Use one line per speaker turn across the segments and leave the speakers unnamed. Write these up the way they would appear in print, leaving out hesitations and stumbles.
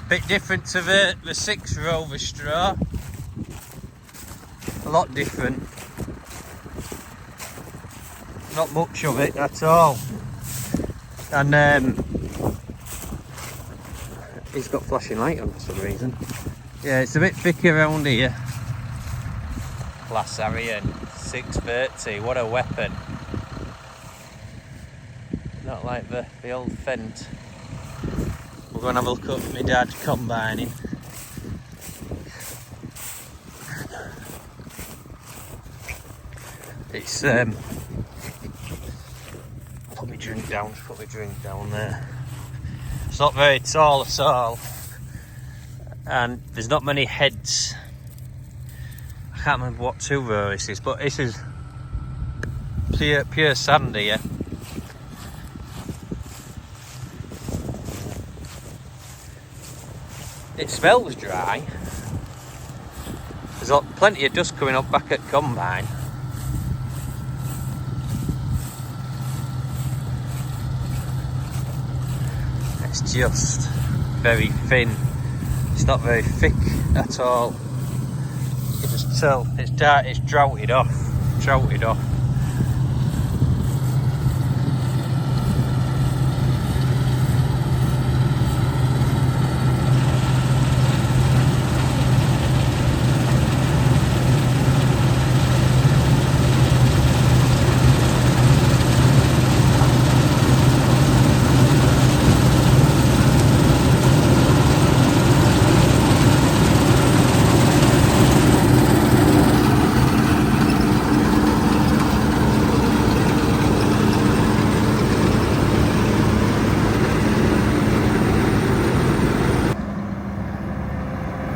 Bit different to the 6 Rover straw. A lot different. Not much of it at all. And he's got flashing light on for some reason. Yeah, it's a bit thicker around here. Glass Arian 630, what a weapon. Not like the old Fendt. We're going to have a look at my dad combining. It's put my drink down there. It's not very tall at all, and there's not many heads. I can't remember what 2 row this is, but this is pure sand here. It smells dry. There's plenty of dust coming up back at combine. It's just very thin. It's not very thick at all. You can just tell it's dark. It's droughted off.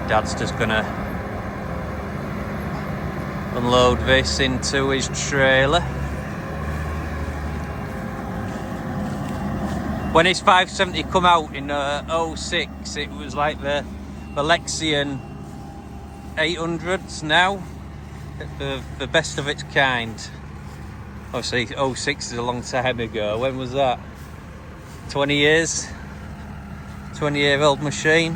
Dad's just gonna unload this into his trailer. When his 570 come out in 06, it was like the Lexion 800s now, the best of its kind. Obviously 06 is a long time ago. When was that? 20 years? 20-year-old machine.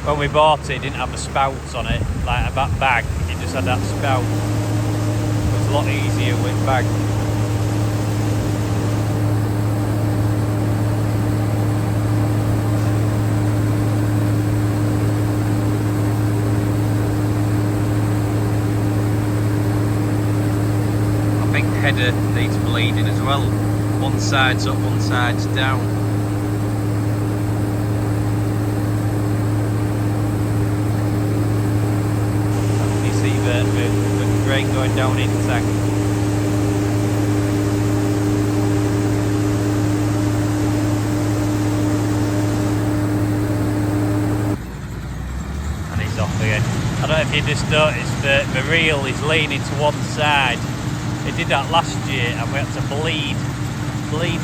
When we bought it, it didn't have the spouts on it, like a bag, it just had that spout. It was a lot easier with bag. I think header needs bleeding as well. One side's up, one side's down. The grain going down in the tank. And he's off again. I don't know if you just noticed that the reel is leaning to one side. It did that last year and we had to bleed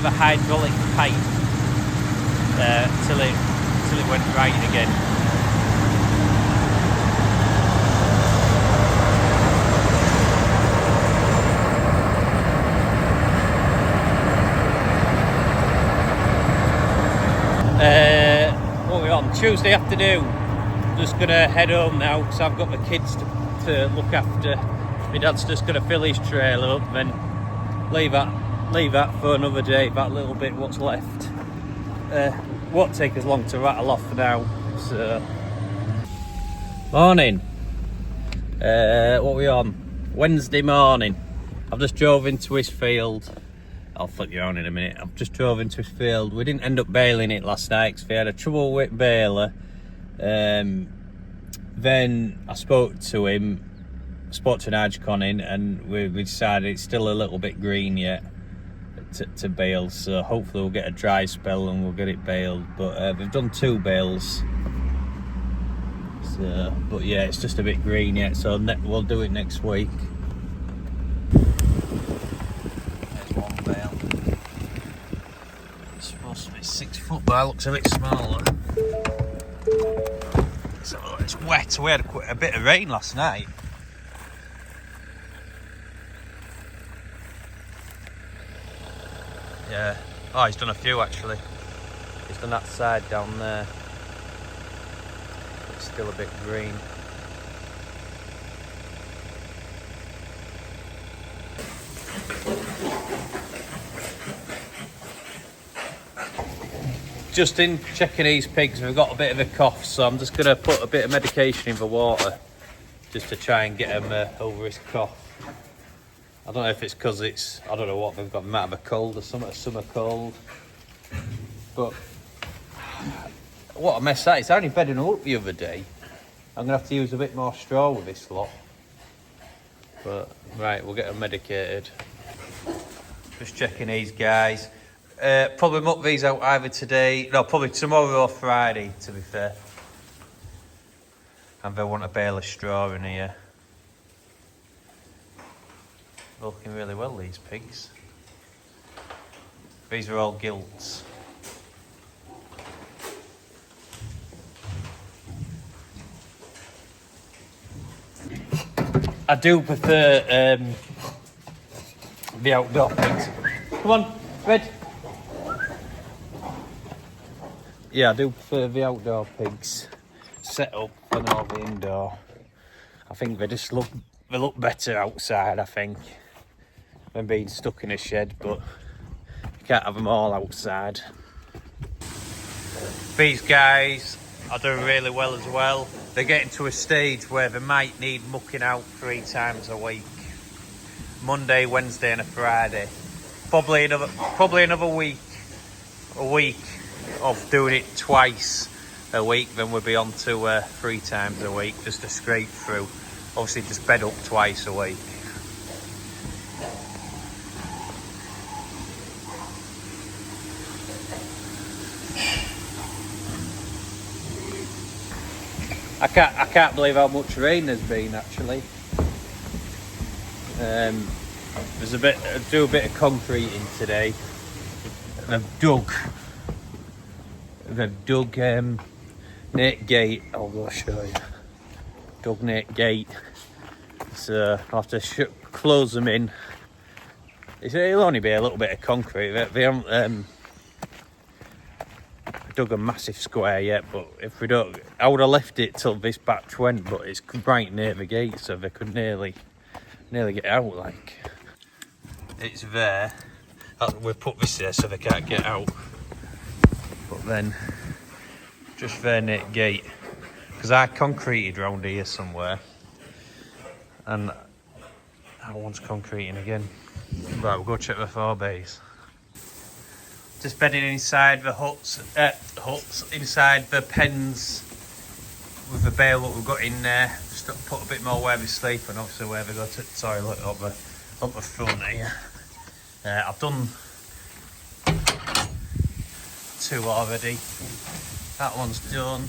the hydraulic pipe till it went right again. What are we on? Tuesday afternoon. Just gonna head home now because I've got my kids to look after. My dad's just gonna fill his trailer up, then leave that for another day. That little bit what's left won't take as long to rattle off for now. So morning. What are we on? Wednesday morning. I've just drove into his field. I'll flip you on in a minute. I've just drove into his field. We didn't end up baling it last night because we had a trouble with baler. Then I spoke to an Agcon and we decided it's still a little bit green yet to bale. So hopefully we'll get a dry spell and we'll get it baled. But we've done 2 bales. So, but yeah, it's just a bit green yet. So we'll do it next week. It's 6 foot, but it looks a bit smaller. So it's wet. We had a bit of rain last night. Yeah. Oh, he's done a few actually. He's done that side down there. It's still a bit green. Just in checking these pigs, we've got a bit of a cough, so I'm just going to put a bit of medication in the water just to try and get him over his cough. I don't know if it's because it's, I don't know what they've got, they might have a cold or something, a summer cold. But what a mess that is. I only bedding them up the other day. I'm going to have to use a bit more straw with this lot. But, right, we'll get them medicated. Just checking these guys. Probably muck these out either today, no, probably tomorrow or Friday, to be fair. And they want a bale of straw in here. They're looking really well, these pigs. These are all gilts. I do prefer the outdoor pigs. Come on, Red. Yeah, I do prefer the outdoor pigs set up than all the indoor. I think they just look better outside, I think, than being stuck in a shed, but you can't have them all outside. These guys are doing really well as well. They're getting to a stage where they might need mucking out 3 times a week. Monday, Wednesday and a Friday. Probably another week of doing it twice a week, then we'll be on to 3 times a week, just to scrape through. Obviously just bed up twice a week. I can't believe how much rain there's been actually. There's do a bit of concreting today. They've dug Nate Gate. I'll show you. Dug Nate Gate. So I'll have to close them in. It'll only be a little bit of concrete. They haven't dug a massive square yet, but if we don't, I would have left it till this batch went, but it's right near the gate, so they could nearly get out. Like, it's there. We've put this there so they can't get out. But then, just there near the gate, because I concreted round here somewhere, and that one's concreting again. Right, we'll go check the 4 bays. Just bedding inside the huts, inside the pens with the bale that we've got in there. Just to put a bit more where they sleep, and obviously where they go to the toilet up the front here. I've done 2 already. That one's done.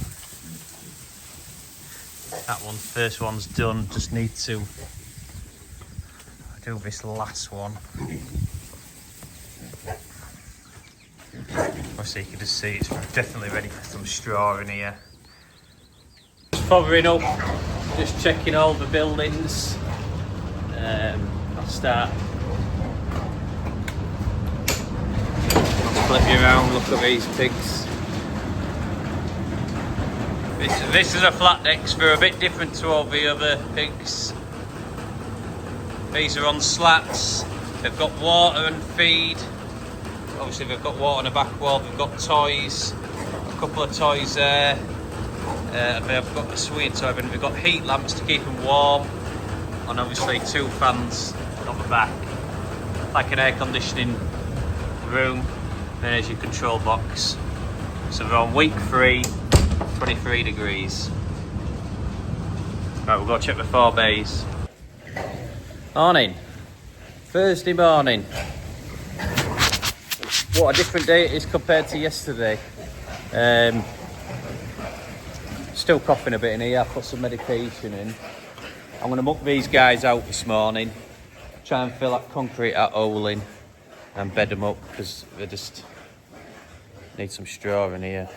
First one's done. Just need to do this last one. Obviously you can just see it's definitely ready for some straw in here. Just covering up, just checking all the buildings. I'll start. I'll flip you around, look at these pigs. This is a flat decks. They're a bit different to all the other pigs. These are on slats. They've got water and feed. Obviously they've got water on the back wall, they've got toys, a couple of toys there. They've got a sweet toy, and they've got heat lamps to keep them warm, and obviously 2 fans on the back, like an air conditioning room. Then there's your control box. So they're on week 3, 23 degrees. Right, we'll go check the 4 bays. Morning, Thursday morning. What a different day it is compared to yesterday. Still coughing a bit in here. I put some medication in. I'm going to muck these guys out this morning. Try and fill that concrete out hole in and bed them up, because they just need some straw in here.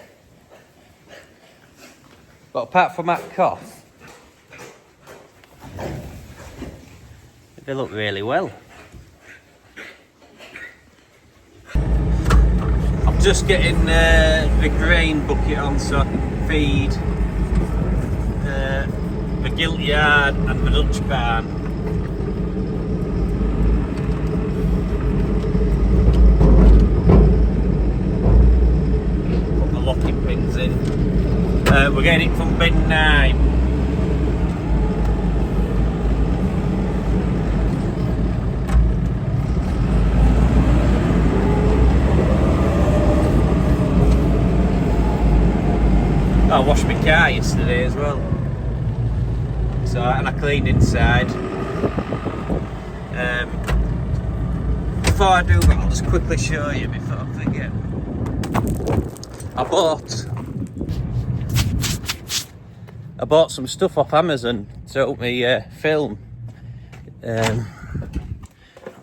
But apart from that cough, they look really well. just getting the grain bucket on so I can feed the gilt yard and the Dutch barn. Put the locking pins in. We're getting it from bin 9. I washed my car yesterday as well, so and I cleaned inside. Before I do that, I'll just quickly show you before I forget. I bought some stuff off Amazon to help me film. I'll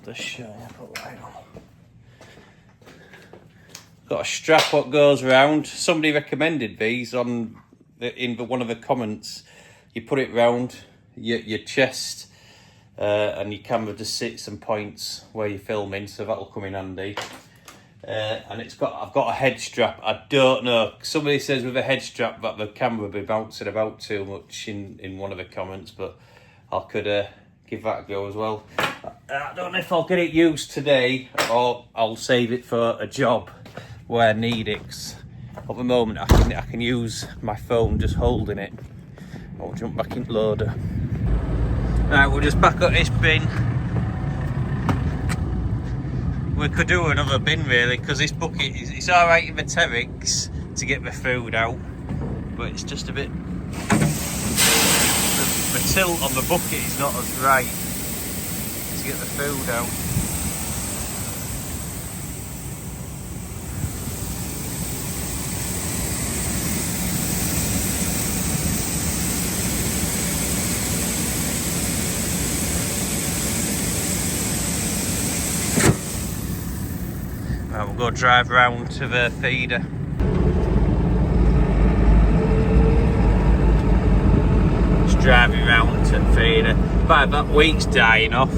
just show you. Put light on. Got a strap what goes round. Somebody recommended these in one of the comments. You put it round your chest, and your camera just sits and points where you're filming, so that'll come in handy. And I've got a head strap. I don't know. Somebody says with a head strap that the camera will be bouncing about too much in one of the comments, but I could give that a go as well. I don't know if I'll get it used today or I'll save it for a job where I need it. 'Cause at the moment I can use my phone just holding it. I'll jump back in loader. Right, we're just back at this bin. We could do another bin really, because this bucket it's alright in the Terex to get the food out, but it's just a bit the tilt on the bucket is not as right to get the food out. Right, we'll go drive round to the feeder. Just driving round to the feeder. But that wheat's dying off.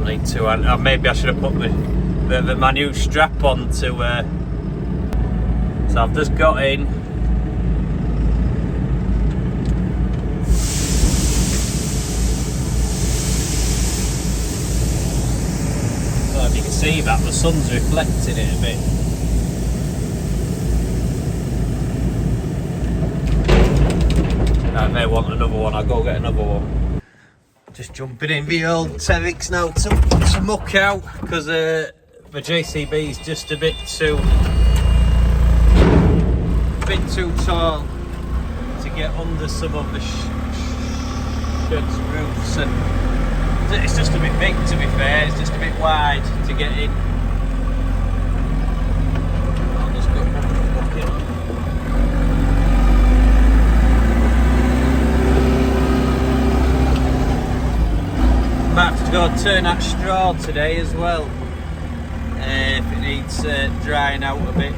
I need to, maybe I should have put my new strap on to. So I've just got in. So if you can see that, the sun's reflecting it a bit. I may want another one, I'll go get another one. Just jumping in the old Terex now to muck out, because the JCB is just a bit too tall to get under some of the shed's roofs, and it's just a bit big, to be fair. It's just a bit wide to get in. I'll just go bucket. Might have to go turn that straw today as well, if it needs drying out a bit.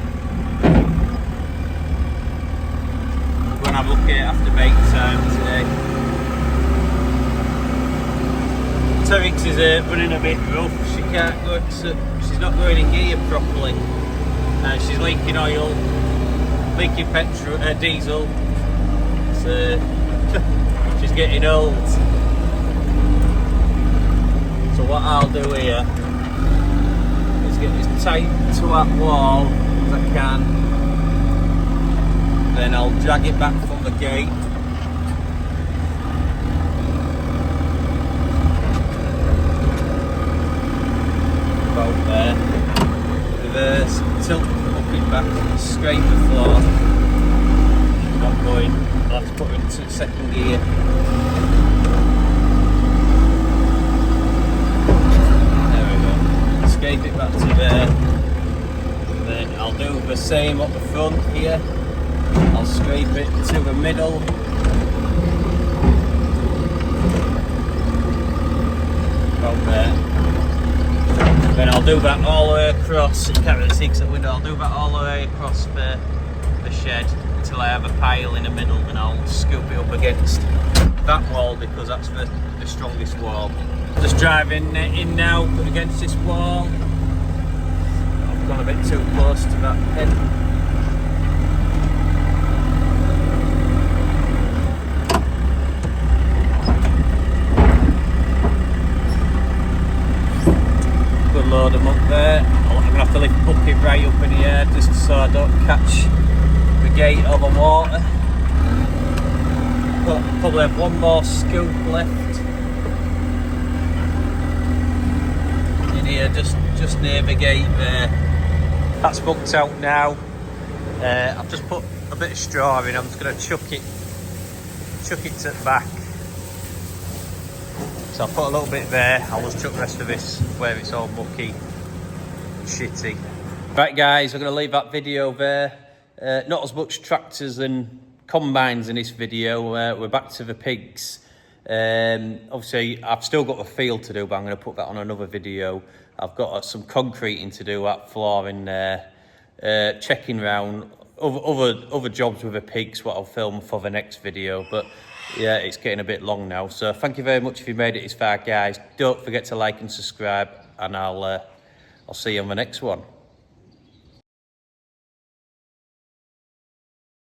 When I'm looking after bake time today. Terex is running a bit rough. She can't go. She's not going in gear properly. She's leaking oil, leaking petrol, diesel. So she's getting old. So what I'll do here is get as tight to that wall as I can. Then I'll drag it back from the gate. About there. Reverse, tilt the bucket back, scrape the floor. Not going. I'll have to put it into second gear. There we go. Scrape it back to there. Then I'll do the same up the front here. I'll scrape it to the middle. About there. Then I'll do that all the way across. You can't really see because of the window. I'll do that all the way across the shed. till I have a pile in the middle, and I'll scoop it up against that wall because that's the strongest wall. Just driving in now against this wall. I've gone a bit too close to that pin. Good load them up there. I'm going to have to lift the bucket right up in the air just so I don't catch the gate or the water. But probably have one more scoop left in here, just near the gate there. That's booked out now. I've just put a bit of straw in. I'm just going to chuck it to the back. So I'll put a little bit there. I'll just chuck the rest of this where it's all mucky and shitty. Right guys, I'm going to leave that video there. Not as much tractors and combines in this video. We're back to the pigs. Obviously I've still got a field to do, but I'm going to put that on another video. I've got some concreting to do, at flooring there, checking round other jobs with the pigs, what I'll film for the next video. But yeah, it's getting a bit long now, so thank you very much if you made it this far guys. Don't forget to like and subscribe, and I'll see you on the next one.